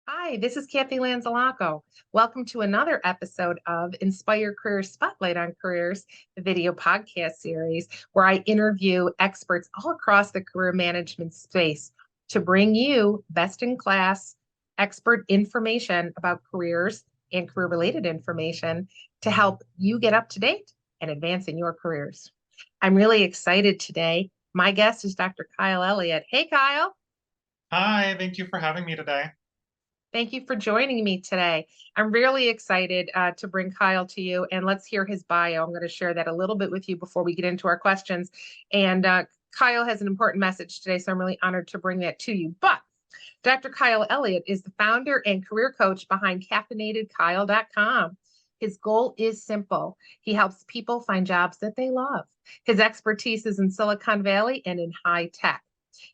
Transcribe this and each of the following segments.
Hi, this is Cathy Lanzalaco. Welcome to another episode of Inspire Career Spotlight on Careers, the video podcast series, where I interview experts all across the career management space to bring you best in class expert information about careers and career related information to help you get up to date and advance in your careers. I'm really excited today. My guest is Dr. Kyle Elliott. Hey, Kyle. Hi, thank you for having me today. Thank you for joining me today. I'm really excited to bring Kyle to you, and let's hear his bio. I'm going to share that a little bit with you before we get into our questions. And Kyle has an important message today, so I'm really honored to bring that to you. But Dr. Kyle Elliott is the founder and career coach behind caffeinatedkyle.com. His goal is simple. He helps people find jobs that they love. His expertise is in Silicon Valley and in high tech.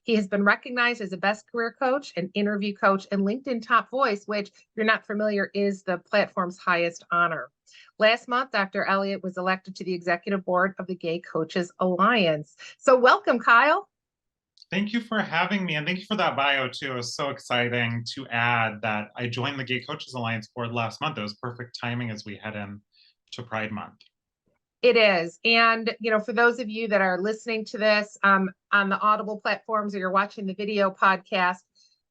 He has been recognized as a best career coach, an interview coach, and LinkedIn top voice, which, if you're not familiar, is the platform's highest honor. Last month, Dr. Elliott was elected to the executive board of the Gay Coaches Alliance. So welcome, Kyle. Thank you for having me, and thank you for that bio too. It was so exciting to add that I joined the Gay Coaches Alliance board last month. It was perfect timing as we head in to Pride Month. It is. And, for those of you that are listening to this on the Audible platforms or you're watching the video podcast,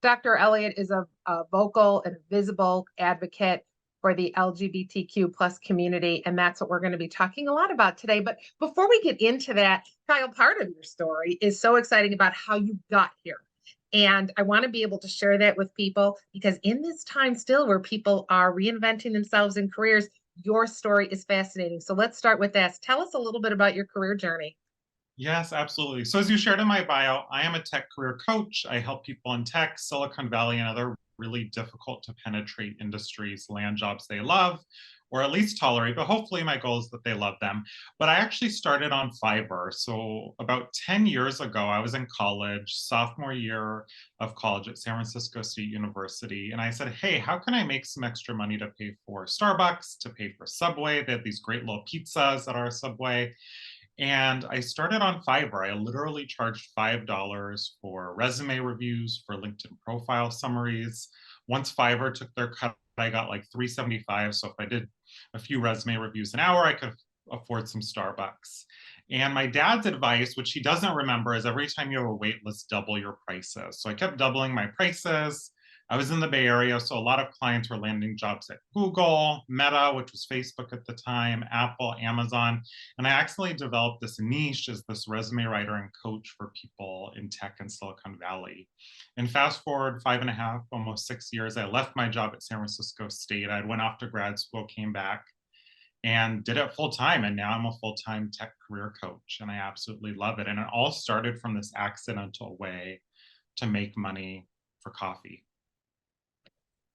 Dr. Elliott is a vocal and visible advocate for the LGBTQ plus community. And that's what we're going to be talking a lot about today. But before we get into that, Kyle, part of your story is so exciting about how you got here. And I want to be able to share that with people because in this time still where people are reinventing themselves in careers, your story is fascinating. So let's start with this. Tell us a little bit about your career journey. Yes, absolutely. So as you shared in my bio, I am a tech career coach. I help people in tech, Silicon Valley, and other really difficult to penetrate industries land jobs they love, or at least tolerate, but hopefully my goal is that they love them. But I actually started on Fiverr. So about 10 years ago, I was in college, sophomore year of college at San Francisco State University. And I said, hey, how can I make some extra money to pay for Starbucks, to pay for Subway? They had these great little pizzas at our Subway. And I started on Fiverr. I literally charged $5 for resume reviews, for LinkedIn profile summaries. Once Fiverr took their cut, I got like $3.75. So if I did a few resume reviews an hour, I could afford some Starbucks. And my dad's advice, which he doesn't remember, is every time you have a wait list, double your prices. So I kept doubling my prices. I was in the Bay Area, so a lot of clients were landing jobs at Google, Meta, which was Facebook at the time, Apple, Amazon. And I accidentally developed this niche as this resume writer and coach for people in tech in Silicon Valley. And fast forward 5.5, almost 6 years, I left my job at San Francisco State. I went off to grad school, came back, and did it full time. And now I'm a full-time tech career coach, and I absolutely love it. And it all started from this accidental way to make money for coffee.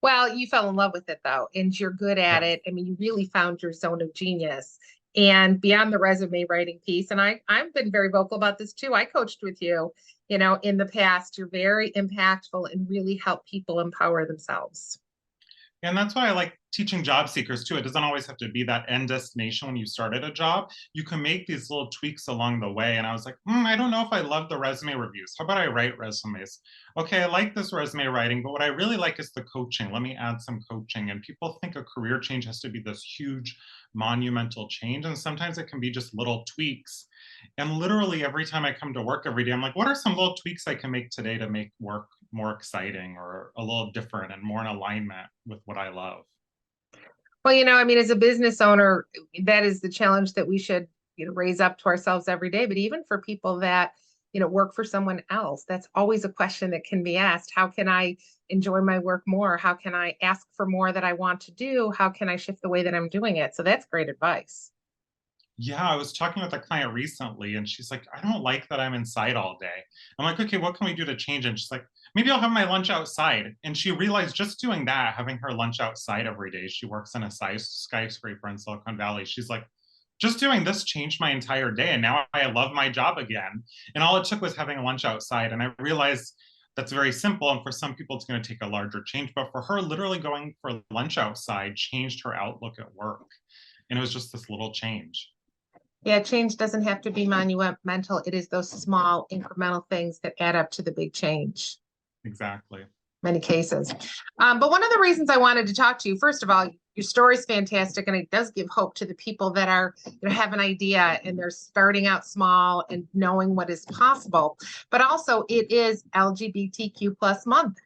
Well, you fell in love with it though, and you're good at it. I mean, you really found your zone of genius. And beyond the resume writing piece, and I've been very vocal about this too. I coached with you, in the past. You're very impactful and really help people empower themselves. And that's why I like teaching job seekers too. It doesn't always have to be that end destination when you started a job. You can make these little tweaks along the way. And I was like, I don't know if I love the resume reviews. How about I write resumes? Okay, I like this resume writing, but what I really like is the coaching. Let me add some coaching. And people think a career change has to be this huge, monumental change. And sometimes it can be just little tweaks. And literally every time I come to work every day, I'm like, what are some little tweaks I can make today to make work more exciting or a little different and more in alignment with what I love? Well, I mean, as a business owner, that is the challenge that we should, raise up to ourselves every day. But even for people that, work for someone else, that's always a question that can be asked. How can I enjoy my work more? How can I ask for more that I want to do? How can I shift the way that I'm doing it? So that's great advice. Yeah, I was talking with a client recently and she's like, I don't like that I'm inside all day. I'm like, okay, what can we do to change it? And she's like, maybe I'll have my lunch outside. And she realized just doing that, having her lunch outside every day, she works in a skyscraper in Silicon Valley. She's like, just doing this changed my entire day. And now I love my job again. And all it took was having lunch outside. And I realized that's very simple. And for some people, it's going to take a larger change. But for her, literally going for lunch outside changed her outlook at work. And it was just this little change. Yeah, change doesn't have to be monumental. It is those small incremental things that add up to the big change. Exactly. Many cases. But one of the reasons I wanted to talk to you, first of all, your story is fantastic, and it does give hope to the people that are, have an idea and they're starting out small and knowing what is possible. But also, it is LGBTQ plus month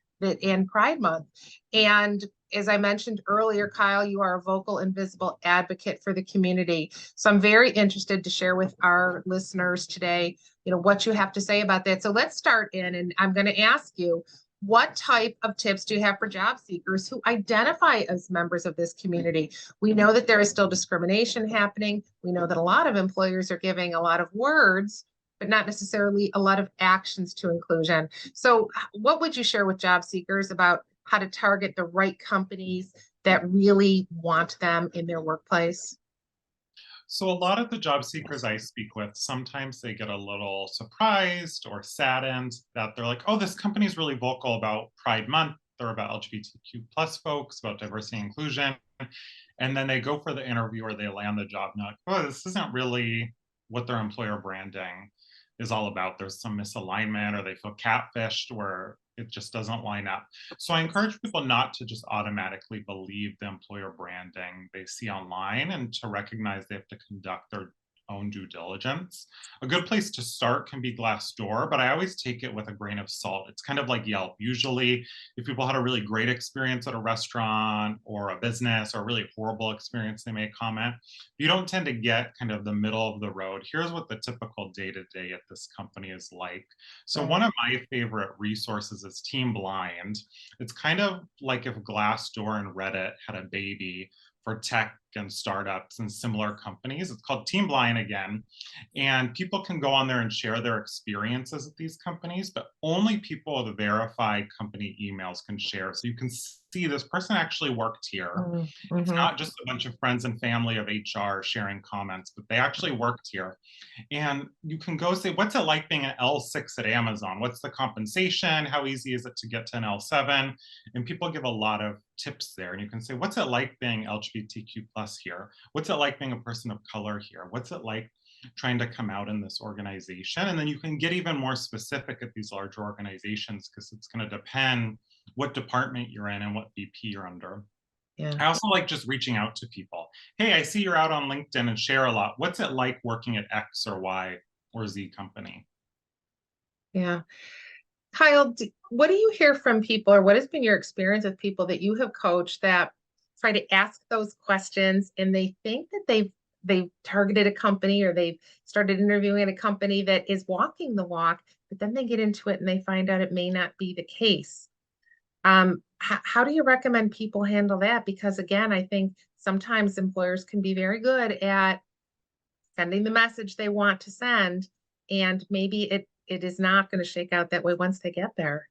and Pride Month, and as I mentioned earlier, Kyle, you are a vocal and visible advocate for the community. So I'm very interested to share with our listeners today, what you have to say about that. So let's start in, and I'm going to ask you, what type of tips do you have for job seekers who identify as members of this community? We know that there is still discrimination happening. We know that a lot of employers are giving a lot of words, but not necessarily a lot of actions to inclusion. So what would you share with job seekers about how to target the right companies that really want them in their workplace? So a lot of the job seekers I speak with, sometimes they get a little surprised or saddened that they're like, oh, this company is really vocal about Pride Month. They're about LGBTQ plus folks, about diversity and inclusion. And then they go for the interview or they land the job and they're like, oh, this isn't really what their employer branding is all about. There's some misalignment or they feel catfished where it just doesn't line up. So I encourage people not to just automatically believe the employer branding they see online and to recognize they have to conduct their own due diligence. A good place to start can be Glassdoor, but I always take it with a grain of salt. It's kind of like Yelp. Usually, if people had a really great experience at a restaurant or a business or a really horrible experience, they may comment. You don't tend to get kind of the middle of the road. Here's what the typical day-to-day at this company is like. So Right. one of my favorite resources is Team Blind. It's kind of like if Glassdoor and Reddit had a baby for tech and startups and similar companies. It's called Team Blind again. And people can go on there and share their experiences at these companies, but only people with verified company emails can share. So you can see this person actually worked here. It's Mm-hmm. not just a bunch of friends and family of HR sharing comments, but they actually worked here. And you can go say, what's it like being an L6 at Amazon? What's the compensation? How easy is it to get to an L7? And people give a lot of tips there. And you can say, what's it like being LGBTQ plus here? What's it like being a person of color here? What's it like trying to come out in this organization? And then you can get even more specific at these larger organizations because it's going to depend what department you're in and what VP you're under. Yeah. I also like just reaching out to people. Hey, I see you're out on LinkedIn and share a lot. What's it like working at X or Y or Z company? Yeah. Kyle, what do you hear from people, or what has been your experience with people that you have coached that try to ask those questions and they think that they've targeted a company or they've started interviewing at a company that is walking the walk, but then they get into it and they find out it may not be the case. How do you recommend people handle that? Because again, I think sometimes employers can be very good at sending the message they want to send, and maybe it is not going to shake out that way once they get there.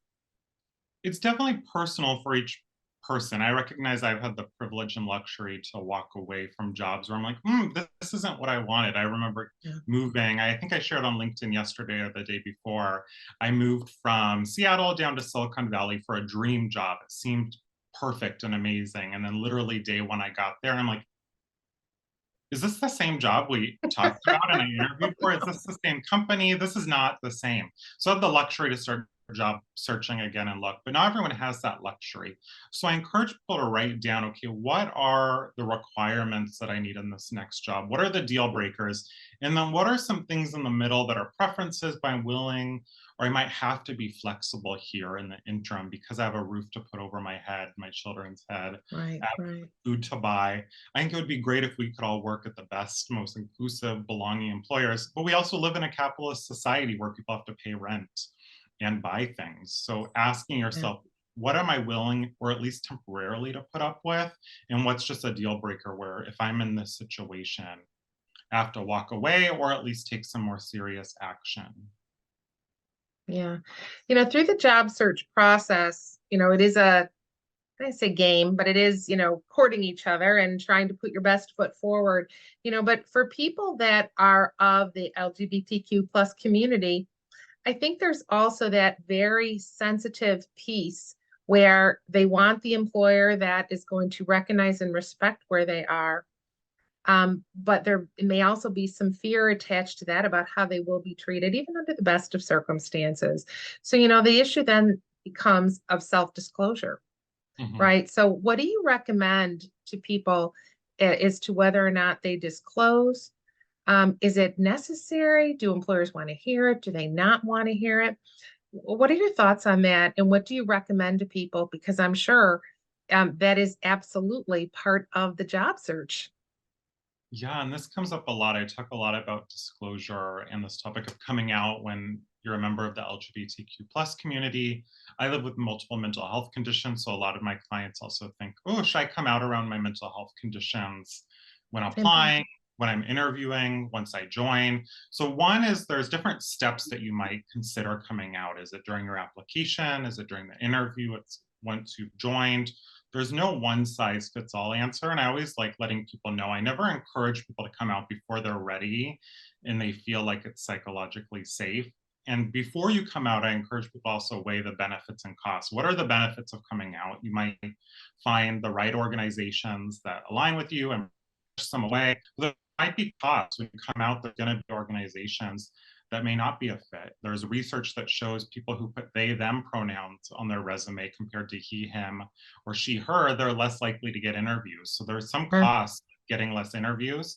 It's definitely personal for each person. I recognize I've had the privilege and luxury to walk away from jobs where I'm like, this isn't what I wanted. I remember Yeah. moving. I think I shared on LinkedIn yesterday or the day before. I moved from Seattle down to Silicon Valley for a dream job. It seemed perfect and amazing. And then literally day one I got there and I'm like, is this the same job we talked about and I interviewed for? Is this the same company? This is not the same. So I have the luxury to start job searching again and look, but not everyone has that luxury. So I encourage people to write down, okay, what are the requirements that I need in this next job? What are the deal breakers? And then what are some things in the middle that are preferences, but I'm willing, or I might have to be flexible here in the interim because I have a roof to put over my head, my children's head, Right, I have right. food to buy. I think it would be great if we could all work at the best, most inclusive, belonging employers, but we also live in a capitalist society where people have to pay rent and buy things. So asking Yeah. yourself, what am I willing or at least temporarily to put up with? And what's just a deal breaker where if I'm in this situation, I have to walk away or at least take some more serious action? Yeah. Through the job search process, it is I say game, but it is, courting each other and trying to put your best foot forward, but for people that are of the LGBTQ plus community, I think there's also that very sensitive piece where they want the employer that is going to recognize and respect where they are. But there may also be some fear attached to that about how they will be treated, even under the best of circumstances. So, the issue then becomes of self-disclosure, Mhm. right? So, what do you recommend to people as to whether or not they disclose? Is it necessary? Do employers want to hear it? Do they not want to hear it? What are your thoughts on that? And what do you recommend to people? Because I'm sure that is absolutely part of the job search. Yeah, and this comes up a lot. I talk a lot about disclosure and this topic of coming out when you're a member of the LGBTQ plus community. I live with multiple mental health conditions, so a lot of my clients also think, oh, should I come out around my mental health conditions when Same thing. applying, when I'm interviewing, once I join? So one is there's different steps that you might consider coming out. Is it during your application? Is it during the interview? It's once you've joined. There's no one size fits all answer. And I always like letting people know I never encourage people to come out before they're ready and they feel like it's psychologically safe. And before you come out, I encourage people also weigh the benefits and costs. What are the benefits of coming out? You might find the right organizations that align with you and push some away. There might be costs when you come out. There's going to be organizations that may not be a fit. There's research that shows people who put they, them pronouns on their resume compared to he, him, or she, her, they're less likely to get interviews. So there's some Sure. cost getting less interviews.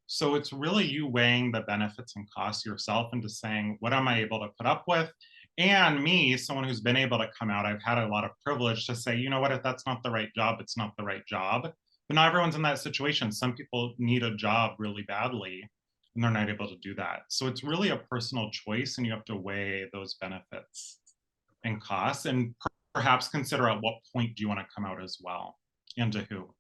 So it's really you weighing the benefits and costs yourself into saying, what am I able to put up with? And me, someone who's been able to come out, I've had a lot of privilege to say, you know what, if that's not the right job, it's not the right job. But not everyone's in that situation. Some people need a job really badly and they're not able to do that. So it's really a personal choice and you have to weigh those benefits and costs and perhaps consider at what point do you want to come out as well and to who.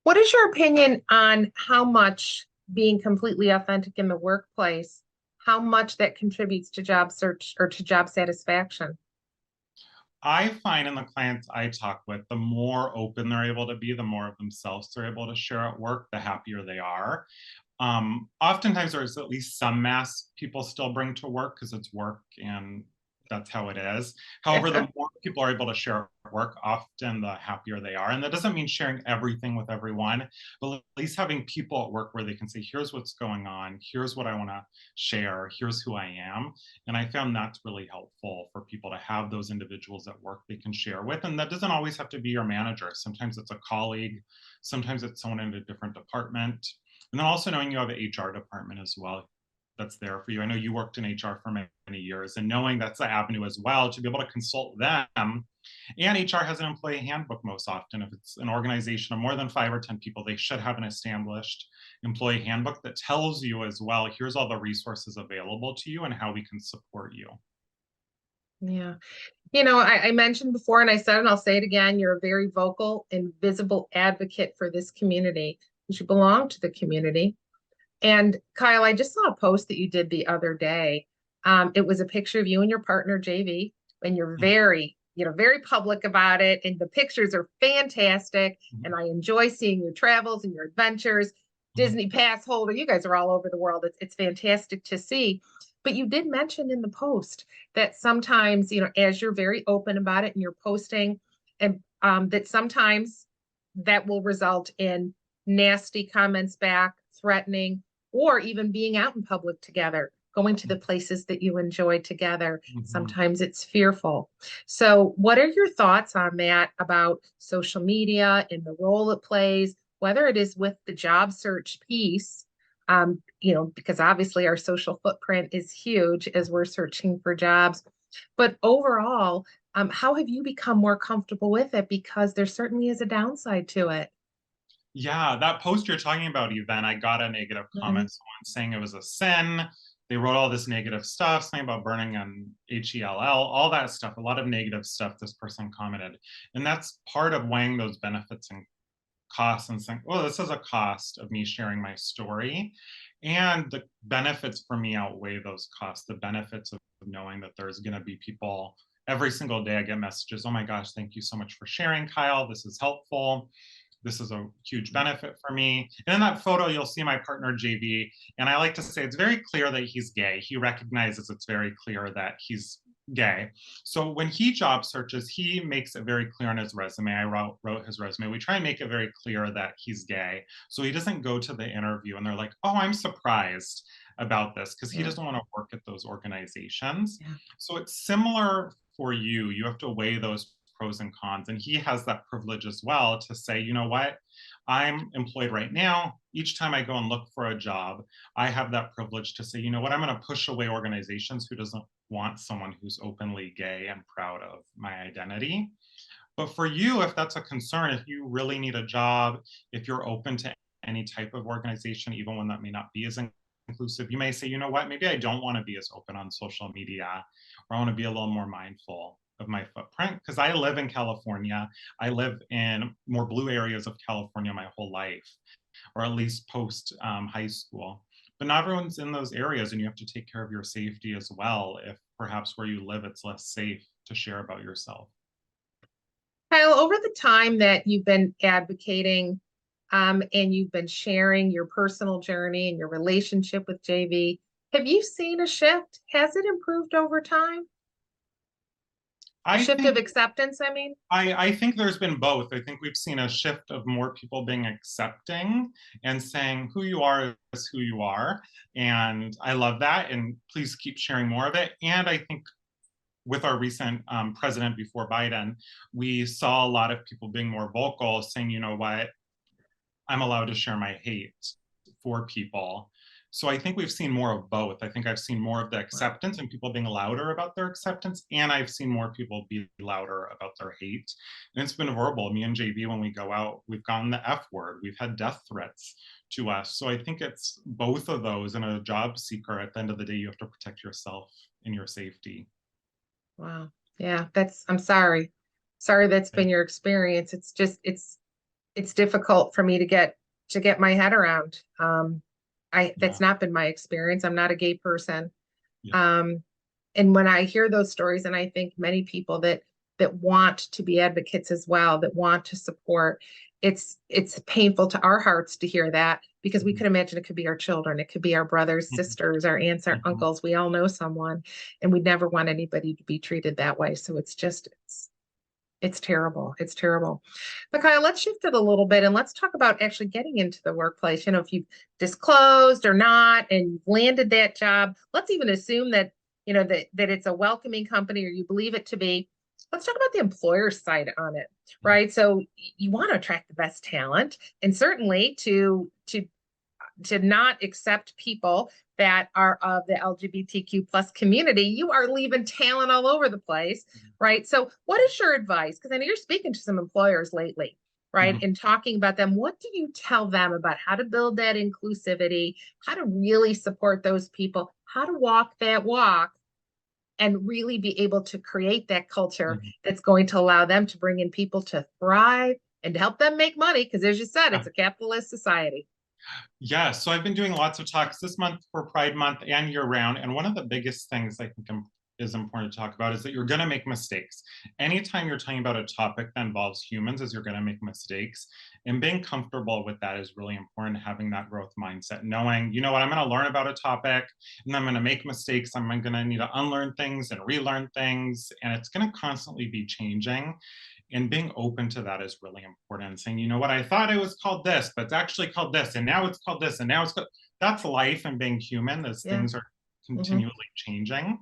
What is your opinion on how much being completely authentic in the workplace, how much that contributes to job search or to job satisfaction? I find in the clients I talk with, the more open they're able to be, the more of themselves they're able to share at work, the happier they are. Oftentimes there's at least some masks people still bring to work because it's work and that's how it is. However, the more people are able to share work, often the happier they are. And that doesn't mean sharing everything with everyone, but at least having people at work where they can say, here's what's going on, here's what I want to share, here's who I am. And I found that's really helpful for people to have those individuals at work they can share with. And that doesn't always have to be your manager. Sometimes it's a colleague, sometimes it's someone in a different department. And then also knowing you have an HR department as well that's there for you. I know you worked in HR for many years, and knowing that's the avenue as well to be able to consult them. And HR has an employee handbook most often. If it's an organization of more than 5 or 10 people, they should have an established employee handbook that tells you as well, here's all the resources available to you and how we can support you. Yeah. I mentioned before, and I said, and I'll say it again, you're a very vocal and visible advocate for this community. You belong to the community. And Kyle, I just saw a post that you did the other day. It was a picture of you and your partner, JV, and you're very public about it. And the pictures are fantastic. And I enjoy seeing your travels and your adventures. Disney pass holder, you guys are all over the world. It's fantastic to see. But you did mention in the post that sometimes, as you're very open about it and you're posting, and that sometimes that will result in nasty comments back, threatening, or even being out in public together, going to the places that you enjoy together. Mhm. Sometimes it's fearful. So, what are your thoughts on that about social media and the role it plays, whether it is with the job search piece? Because obviously our social footprint is huge as we're searching for jobs. But overall, how have you become more comfortable with it? Because there certainly is a downside to it. Yeah, that post you're talking about, Yvonne, I got a negative Mhm. comment, someone saying it was a sin. They wrote all this negative stuff, saying about burning on HELL, all that stuff, a lot of negative stuff this person commented. And that's part of weighing those benefits and costs and saying, oh, this is a cost of me sharing my story. And the benefits for me outweigh those costs, the benefits of knowing that there's going to be people every single day. I get messages, oh my gosh, thank you so much for sharing, Kyle. This is helpful. This is a huge benefit for me. And in that photo, you'll see my partner, JB. And I like to say it's very clear that he's gay. He recognizes it's very clear that he's gay. So when he job searches, he makes it very clear on his resume. I wrote his resume. We try and make it very clear that he's gay. So he doesn't go to the interview and they're like, oh, I'm surprised about this, because he Yeah, doesn't want to work at those organizations. yeah, So it's similar for you. You have to weigh those pros and cons. And he has that privilege as well to say, you know what? I'm employed right now. Each time I go and look for a job, I have that privilege to say, you know what, I'm going to push away organizations who doesn't want someone who's openly gay and proud of my identity. But for you, if that's a concern, if you really need a job, if you're open to any type of organization, even one that may not be as inclusive, you may say, you know what, maybe I don't want to be as open on social media, or I want to be a little more mindful of my footprint, because I live in California. I live in more blue areas of California my whole life, or at least post high school. But not everyone's in those areas, and you have to take care of your safety as well. If perhaps where you live, it's less safe to share about yourself. Kyle, over the time that you've been advocating, and you've been sharing your personal journey and your relationship with JV, have you seen a shift? Has it improved over time? A I shift of think acceptance, I mean? I think there's been both. I think we've seen a shift of more people being accepting and saying who you are is who you are. And I love that. And please keep sharing more of it. And I think with our recent president before Biden, we saw a lot of people being more vocal, saying, you know what, I'm allowed to share my hate for people. So I think we've seen more of both. I think I've seen more of the Wow. acceptance and people being louder about their acceptance, and I've seen more people be louder about their hate. And it's been verbal. Me and JV, when we go out, we've gotten the F word. We've had death threats to us. So I think it's both of those. And a job seeker, at the end of the day, you have to protect yourself and your safety. Wow. Yeah, I'm sorry. Sorry that's been your experience. It's just it's difficult for me to get my head around. Yeah, That's not been my experience. I'm not a gay person. yeah. Um, and when I hear those stories, and I think many people that want to be advocates as well, that want to support, it's painful to our hearts to hear that, because we Mhm, could imagine it could be our children, it could be our brothers, mhm, sisters, our aunts, our mhm. uncles. We all know someone, and we never want anybody to be treated that way. So it's terrible. It's terrible. But Kyle, let's shift it a little bit and let's talk about actually getting into the workplace. You know, if you've disclosed or not and you've landed that job, let's even assume that, you know, that it's a welcoming company or you believe it to be. Let's talk about the employer side on it, right? So you want to attract the best talent, and certainly to not accept people that are of the LGBTQ plus community, you are leaving talent all over the place, right? So what is your advice? Because I know you're speaking to some employers lately, right? Mhm. And talking about them. What do you tell them about how to build that inclusivity, how to really support those people, how to walk that walk and really be able to create that culture Mhm. that's going to allow them to bring in people to thrive and to help them make money? Because as you said, Yeah. it's a capitalist society. Yeah, so I've been doing lots of talks this month for Pride Month and year round. And one of the biggest things I think is important to talk about is that you're going to make mistakes. Anytime you're talking about a topic that involves humans, is you're going to make mistakes. And being comfortable with that is really important, having that growth mindset, knowing, you know what, I'm going to learn about a topic and I'm going to make mistakes. I'm going to need to unlearn things and relearn things. And it's going to constantly be changing. And being open to that is really important. Saying, you know what, I thought it was called this, but it's actually called this, and now it's called this, and now it's called, that's life and being human as Yeah. things are Mm-hmm. continually changing.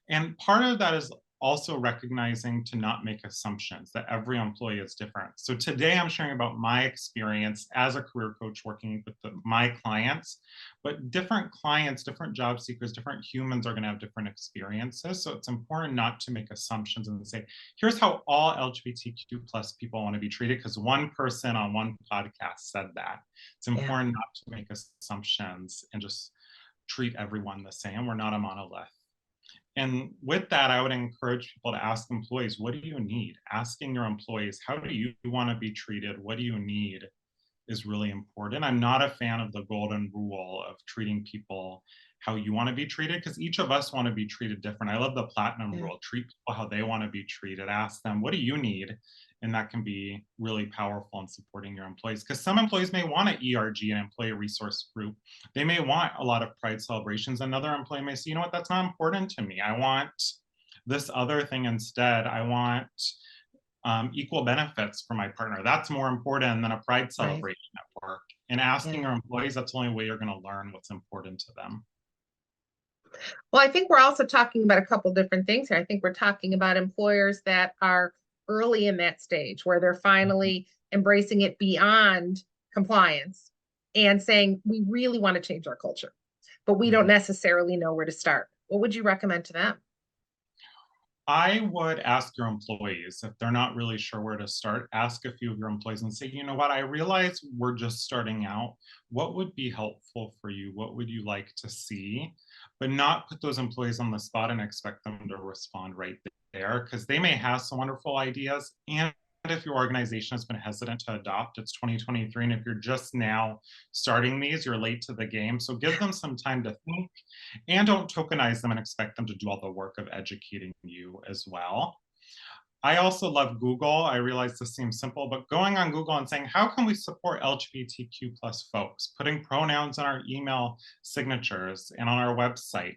And part of that is also recognizing to not make assumptions that every employee is different. So today I'm sharing about my experience as a career coach working with my clients, but different clients, different job seekers, different humans are going to have different experiences. So it's important not to make assumptions and say, here's how all LGBTQ plus people want to be treated because one person on one podcast said that. It's Yeah. important not to make assumptions and just treat everyone the same. We're not a monolith. And with that, I would encourage people to ask employees, what do you need? Asking your employees, how do you want to be treated? What do you need is really important. I'm not a fan of the golden rule of treating people how you want to be treated because each of us want to be treated different. I love the platinum Yeah. rule, treat people how they want to be treated. Ask them, what do you need? And that can be really powerful in supporting your employees because some employees may want an ERG, an employee resource group. They may want a lot of pride celebrations. Another employee may say, you know what, that's not important to me. I want this other thing instead. I want equal benefits for my partner. That's more important than a pride Right. celebration at work. And asking Yeah. your employees, that's the only way you're going to learn what's important to them. Well, I think we're also talking about a couple different things here. I think we're talking about employers that are early in that stage where they're finally embracing it beyond compliance and saying, we really want to change our culture, but we don't Mhm. necessarily know where to start. What would you recommend to them? I would ask your employees if they're not really sure where to start, ask a few of your employees and say, you know what, I realize we're just starting out. What would be helpful for you? What would you like to see? But not put those employees on the spot and expect them to respond right there because they may have some wonderful ideas. And if your organization has been hesitant to adopt, it's 2023. And if you're just now starting these, you're late to the game. So give them some time to think and don't tokenize them and expect them to do all the work of educating you as well. I also love Google. I realize this seems simple, but going on Google and saying, how can we support LGBTQ plus folks? Putting pronouns in our email signatures and on our website,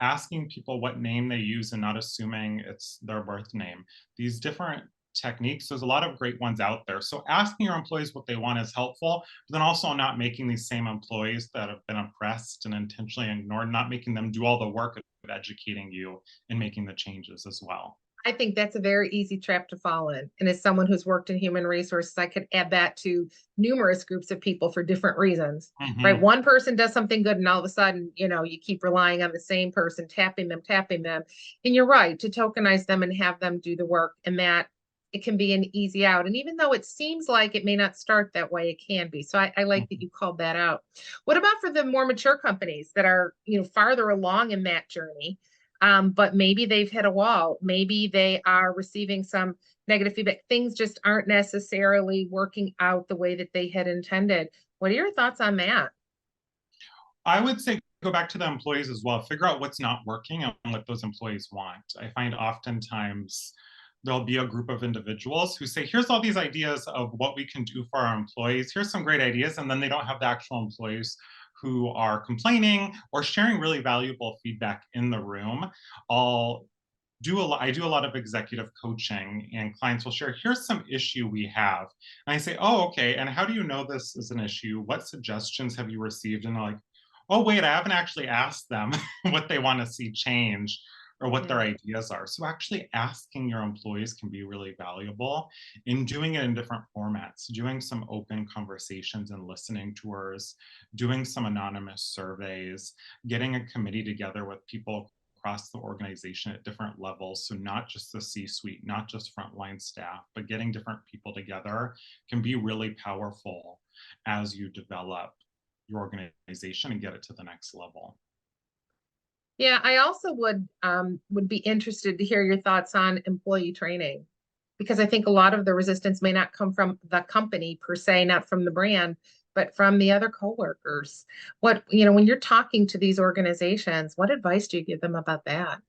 asking people what name they use and not assuming it's their birth name. These different techniques, there's a lot of great ones out there. So asking your employees what they want is helpful, but then also not making these same employees that have been oppressed and intentionally ignored, not making them do all the work of educating you and making the changes as well. I think that's a very easy trap to fall in. And as someone who's worked in human resources, I could add that to numerous groups of people for different reasons, right? Mm-hmm. One person does something good, and all of a sudden, you keep relying on the same person, tapping them, tapping them. And you're right, to tokenize them and have them do the work, and that it can be an easy out. And even though it seems like it may not start that way, it can be. So I like that Mm-hmm. you called that out. What about for the more mature companies that are, farther along in that journey? But maybe they've hit a wall. Maybe they are receiving some negative feedback. Things just aren't necessarily working out the way that they had intended. What are your thoughts on that? I would say go back to the employees as well. Figure out what's not working and what those employees want. I find oftentimes there'll be a group of individuals who say, here's all these ideas of what we can do for our employees. Here's some great ideas. And then they don't have the actual employees who are complaining or sharing really valuable feedback in the room. I'll I do a lot of executive coaching, and clients will share, here's some issue we have. And I say, oh, okay. And how do you know this is an issue? What suggestions have you received? And they're like, oh, wait, I haven't actually asked them what they want to see change or what their Yeah. ideas are. So actually asking your employees can be really valuable in doing it in different formats, doing some open conversations and listening tours, doing some anonymous surveys, getting a committee together with people across the organization at different levels. So not just the C-suite, not just frontline staff, but getting different people together can be really powerful as you develop your organization and get it to the next level. Yeah, I also would be interested to hear your thoughts on employee training, because I think a lot of the resistance may not come from the company per se, not from the brand, but from the other coworkers. When you're talking to these organizations, what advice do you give them about that?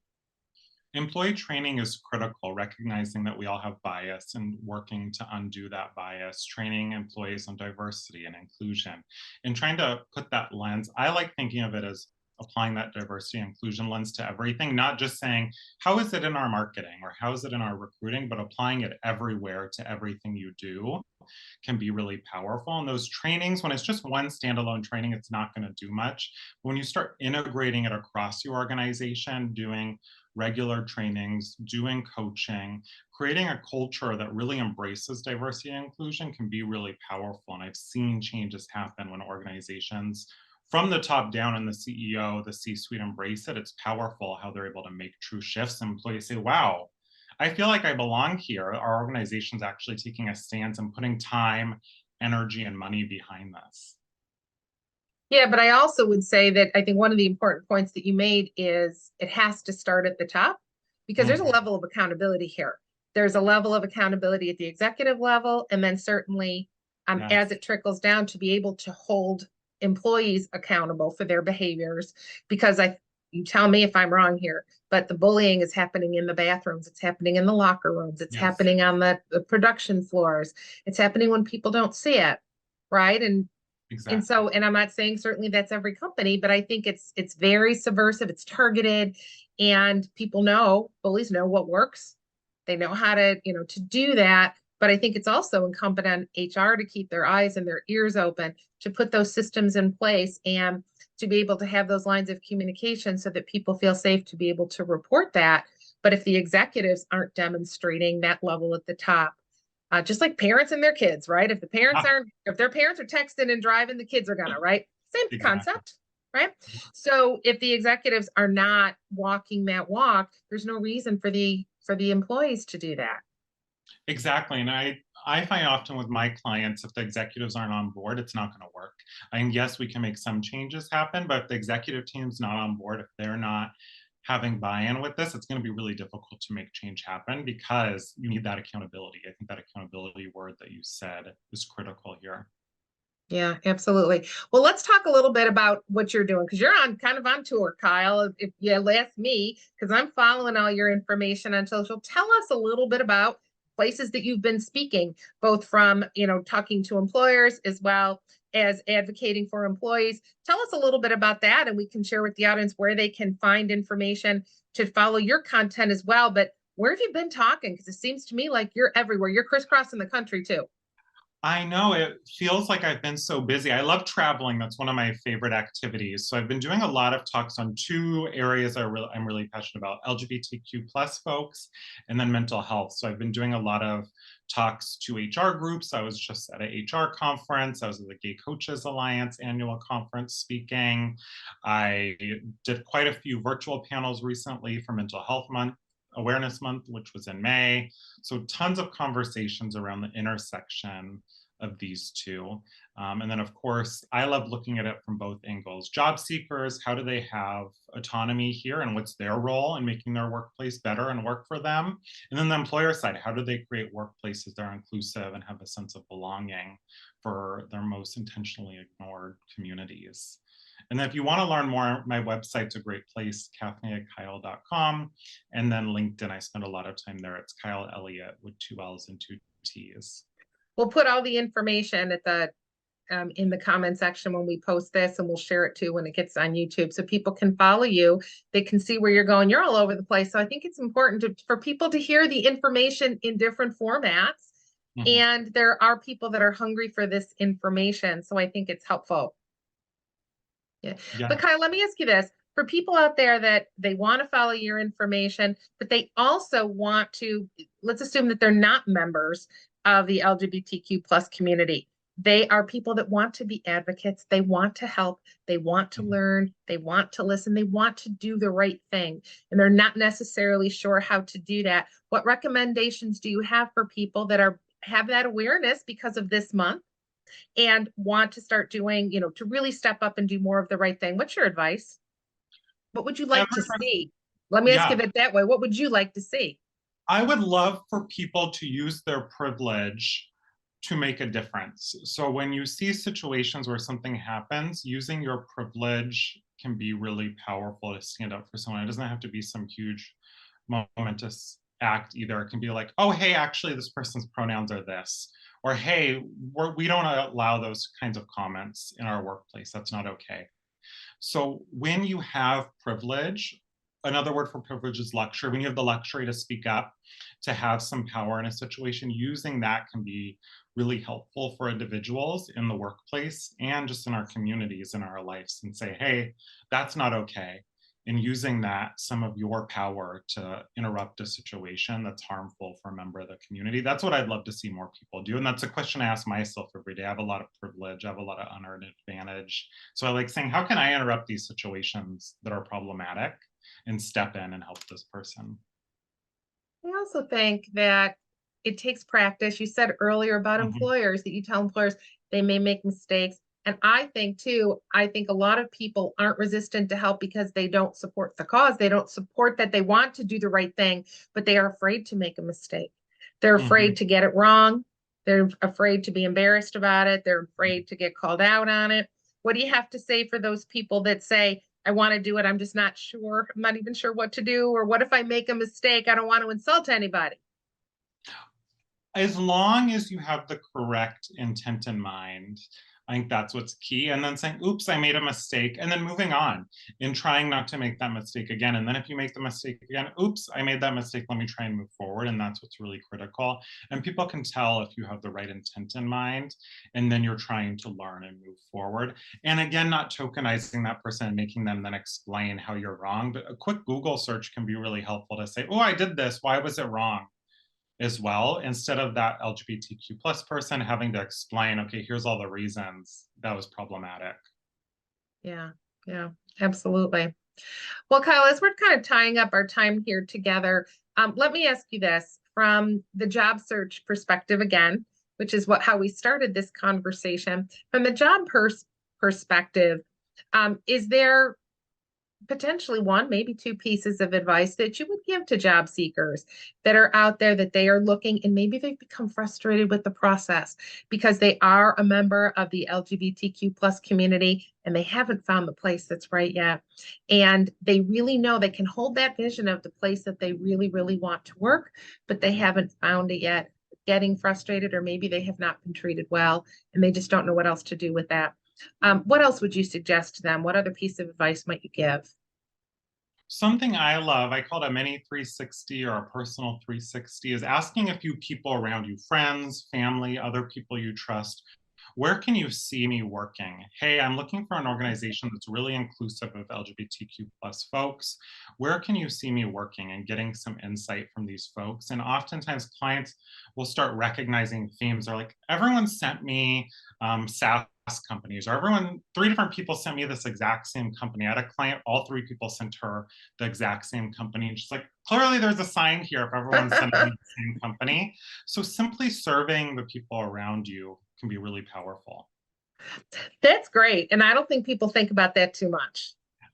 Employee training is critical, recognizing that we all have bias and working to undo that bias, training employees on diversity and inclusion, and trying to put that lens. I like thinking of it as applying that diversity and inclusion lens to everything, not just saying, how is it in our marketing or how is it in our recruiting, but applying it everywhere to everything you do can be really powerful. And those trainings, when it's just one standalone training, it's not going to do much. But when you start integrating it across your organization, doing regular trainings, doing coaching, creating a culture that really embraces diversity and inclusion can be really powerful. And I've seen changes happen when organizations from the top down and the CEO, the C-suite embrace it. It's powerful how they're able to make true shifts. And employees say, wow, I feel like I belong here. Our organization's actually taking a stance and putting time, energy, and money behind this. Yeah, but I also would say that I think one of the important points that you made is it has to start at the top, because there's a Mhm. level of accountability here. There's a level of accountability at the executive level, and then certainly as Yes. it trickles down to be able to hold employees accountable for their behaviors. Because you tell me if I'm wrong here, but the bullying is happening in the bathrooms, it's happening in the locker rooms, it's Yes. happening on the production floors, it's happening when people don't see it, right? And And Exactly. so, and I'm not saying certainly that's every company, but I think it's very subversive, it's targeted, and people know, bullies know what works. They know how to, to do that. But I think it's also incumbent on HR to keep their eyes and their ears open, to put those systems in place and to be able to have those lines of communication so that people feel safe to be able to report that. But if the executives aren't demonstrating that level at the top, just like parents and their kids, right? Ah, If their parents are texting and driving, the kids are gonna, right? Same exactly. concept, right? So if the executives are not walking that walk, there's no reason for the employees to do that. Exactly. And I find often with my clients, if the executives aren't on board, it's not going to work. And yes, we can make some changes happen, but if the executive team's not on board, if they're not having buy-in with this, it's going to be really difficult to make change happen because you need that accountability. I think that accountability word that you said is critical here. Yeah, absolutely. Well, let's talk a little bit about what you're doing because you're on kind of on tour, Kyle. If you ask me, because I'm following all your information on social, tell us a little bit about places that you've been speaking, both from, talking to employers as well as advocating for employees. Tell us a little bit about that, and we can share with the audience where they can find information to follow your content as well. But where have you been talking? Because it seems to me like you're everywhere. You're crisscrossing the country too. I know it feels like I've been so busy. I love traveling. That's one of my favorite activities. So I've been doing a lot of talks on two areas I'm really passionate about, LGBTQ plus folks and then mental health. So I've been doing a lot of talks to HR groups. I was just at a HR conference. I was at the Gay Coaches Alliance annual conference speaking. I did quite a few virtual panels recently for Mental Health Month, Awareness Month, which was in May. So tons of conversations around the intersection of these two. And then, of course, I love looking at it from both angles. Job seekers, how do they have autonomy here and what's their role in making their workplace better and work for them? And then the employer side, how do they create workplaces that are inclusive and have a sense of belonging for their most intentionally ignored communities? And then if you want to learn more, my website's a great place, kathleen@kyle.com. And then LinkedIn, I spend a lot of time there. It's Kyle Elliott with two L's and two T's. We'll put all the information at the in the comment section when we post this, and we'll share it too when it gets on YouTube so people can follow you. They can see where you're going. You're all over the place. So I think it's important for people to hear the information in different formats. Mhm. And there are people that are hungry for this information. So I think it's helpful. Yeah. But Yeah. Kyle, let me ask you this. For people out there that they want to follow your information, but they also want to, let's assume that they're not members of the LGBTQ plus community. They are people that want to be advocates. They want to help. They want to Mhm. learn. They want to listen. They want to do the right thing. And they're not necessarily sure how to do that. What recommendations do you have for people that have that awareness because of this month and want to start doing, to really step up and do more of the right thing? What's your advice? What would you like to see? Let me ask Yeah, you it that way. What would you like to see? I would love for people to use their privilege to make a difference. So when you see situations where something happens, using your privilege can be really powerful to stand up for someone. It doesn't have to be some huge momentous act either. It can be like, oh, hey, actually, this person's pronouns are this. Or, hey, we don't allow those kinds of comments in our workplace. That's not okay. So when you have privilege, another word for privilege is luxury. When you have the luxury to speak up, to have some power in a situation, using that can be really helpful for individuals in the workplace and just in our communities, in our lives, and say, hey, that's not okay. And using that, some of your power to interrupt a situation that's harmful for a member of the community. That's what I'd love to see more people do. And that's a question I ask myself every day. I have a lot of privilege, I have a lot of unearned advantage. So I like saying, how can I interrupt these situations that are problematic and step in and help this person? I also think that it takes practice. You said earlier about Mhm. employers that you tell employers they may make mistakes. And I think too, I think a lot of people aren't resistant to help because they don't support the cause. They don't support that they want to do the right thing, but they are afraid to make a mistake. They're Mhm. afraid to get it wrong. They're afraid to be embarrassed about it. They're afraid to get called out on it. What do you have to say for those people that say, I want to do it, I'm just not sure. I'm not even sure what to do. Or what if I make a mistake? I don't want to insult anybody. As long as you have the correct intent in mind, I think that's what's key. And then saying, oops, I made a mistake. And then moving on and trying not to make that mistake again. And then if you make the mistake again, oops, I made that mistake. Let me try and move forward. And that's what's really critical. And people can tell if you have the right intent in mind, and then you're trying to learn and move forward. And again, not tokenizing that person and making them then explain how you're wrong. But a quick Google search can be really helpful to say, oh, I did this. Why was it wrong? As well, instead of that LGBTQ plus person having to explain, okay, here's all the reasons that was problematic. Yeah, yeah, absolutely. Well, Kyle, as we're kind of tying up our time here together, let me ask you this from the job search perspective again, which is how we started this conversation. From the job perspective, is there potentially one, maybe two pieces of advice that you would give to job seekers that are out there that they are looking and maybe they've become frustrated with the process because they are a member of the LGBTQ plus community and they haven't found the place that's right yet. And they really know they can hold that vision of the place that they really, really want to work, but they haven't found it yet, getting frustrated, or maybe they have not been treated well and they just don't know what else to do with that. What else would you suggest to them? What other piece of advice might you give? Something I love, I call it a mini 360 or a personal 360, is asking a few people around you, friends, family, other people you trust, where can you see me working? Hey, I'm looking for an organization that's really inclusive of LGBTQ plus folks. Where can you see me working, and getting some insight from these folks? And oftentimes clients will start recognizing themes. They're like, everyone sent me SaaS companies, or three different people sent me this exact same company. I had a client, all three people sent her the exact same company. And she's like, clearly there's a sign here if everyone's sending me the same company. So simply serving the people around you can be really powerful. That's great. And I don't think people think about that too much.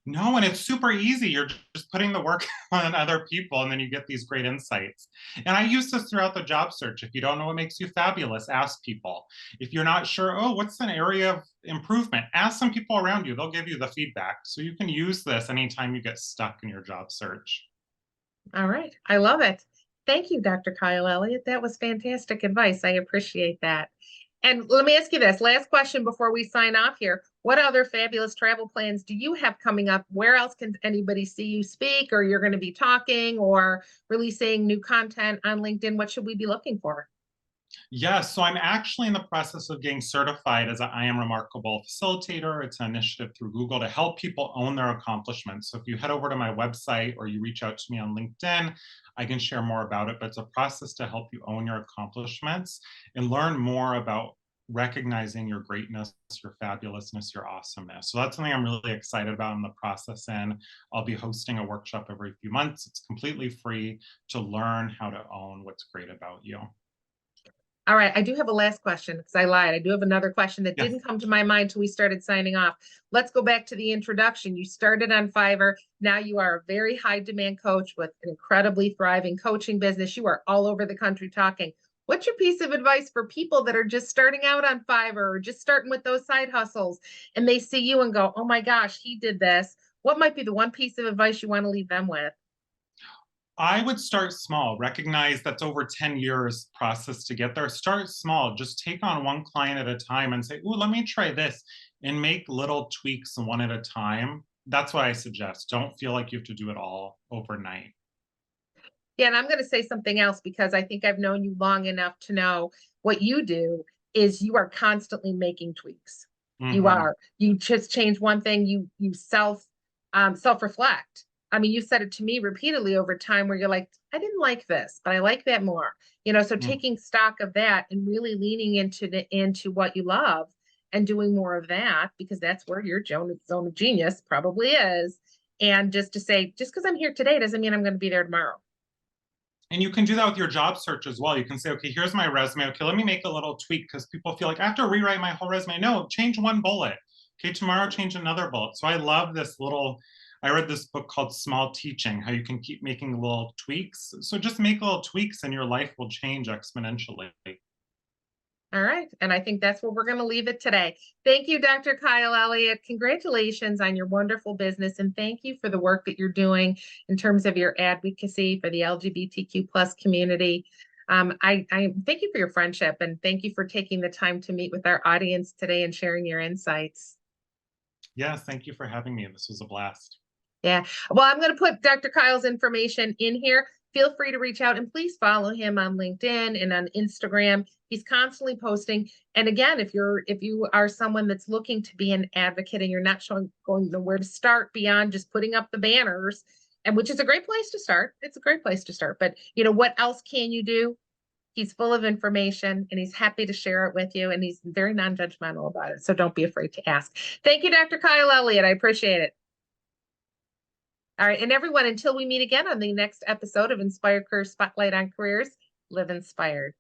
No, and it's super easy. You're just putting the work on other people, and then you get these great insights. And I use this throughout the job search. If you don't know what makes you fabulous, ask people. If you're not sure, oh, what's an area of improvement? Ask some people around you. They'll give you the feedback. So you can use this anytime you get stuck in your job search. All right. I love it. Thank you, Dr. Kyle Elliott. That was fantastic advice. I appreciate that. And let me ask you this last question before we sign off here. What other fabulous travel plans do you have coming up? Where else can anybody see you speak, or you're going to be talking or releasing new content on LinkedIn? What should we be looking for? Yes, so I'm actually in the process of getting certified as an I Am Remarkable facilitator. It's an initiative through Google to help people own their accomplishments. So if you head over to my website or you reach out to me on LinkedIn, I can share more about it. But it's a process to help you own your accomplishments and learn more about recognizing your greatness, your fabulousness, your awesomeness. So that's something I'm really excited about in the process. And I'll be hosting a workshop every few months. It's completely free to learn how to own what's great about you. All right, I do have a last question because I lied. I do have another question that Yes. didn't come to my mind till we started signing off. Let's go back to the introduction. You started on Fiverr. Now you are a very high demand coach with an incredibly thriving coaching business. You are all over the country talking. What's your piece of advice for people that are just starting out on Fiverr or just starting with those side hustles and they see you and go, oh my gosh, he did this. What might be the one piece of advice you want to leave them with? I would start small, recognize that's over 10 years process to get there. Start small, just take on one client at a time and say, oh, let me try this, and make little tweaks one at a time. That's what I suggest. Don't feel like you have to do it all overnight. Yeah, and I'm going to say something else because I think I've known you long enough to know what you do is you are constantly making tweaks. You Mm-hmm. are. You just change one thing, you self-reflect. I mean, you said it to me repeatedly over time where you're like, I didn't like this, but I like that more. So taking stock of that and really leaning into what you love and doing more of that because that's where your zone of genius probably is. And just to say, just because I'm here today doesn't mean I'm going to be there tomorrow. And you can do that with your job search as well. You can say, okay, here's my resume. Okay, let me make a little tweak because people feel like I have to rewrite my whole resume. No, change one bullet. Okay, tomorrow change another bullet. So I love this little, I read this book called Small Teaching, how you can keep making little tweaks. So just make little tweaks and your life will change exponentially. All right. And I think that's where we're going to leave it today. Thank you, Dr. Kyle Elliott. Congratulations on your wonderful business. And thank you for the work that you're doing in terms of your advocacy for the LGBTQ plus community. I thank you for your friendship and thank you for taking the time to meet with our audience today and sharing your insights. Yes, thank you for having me. This was a blast. Yeah. Well, I'm going to put Dr. Kyle's information in here. Feel free to reach out and please follow him on LinkedIn and on Instagram. He's constantly posting. And again, if you are someone that's looking to be an advocate and you're not going to know where to start beyond just putting up the banners, and which is a great place to start. It's a great place to start. But what else can you do? He's full of information and he's happy to share it with you. And he's very non-judgmental about it. So don't be afraid to ask. Thank you, Dr. Kyle Elliott. I appreciate it. All right. And everyone, until we meet again on the next episode of Inspired Career Spotlight on Careers, live inspired.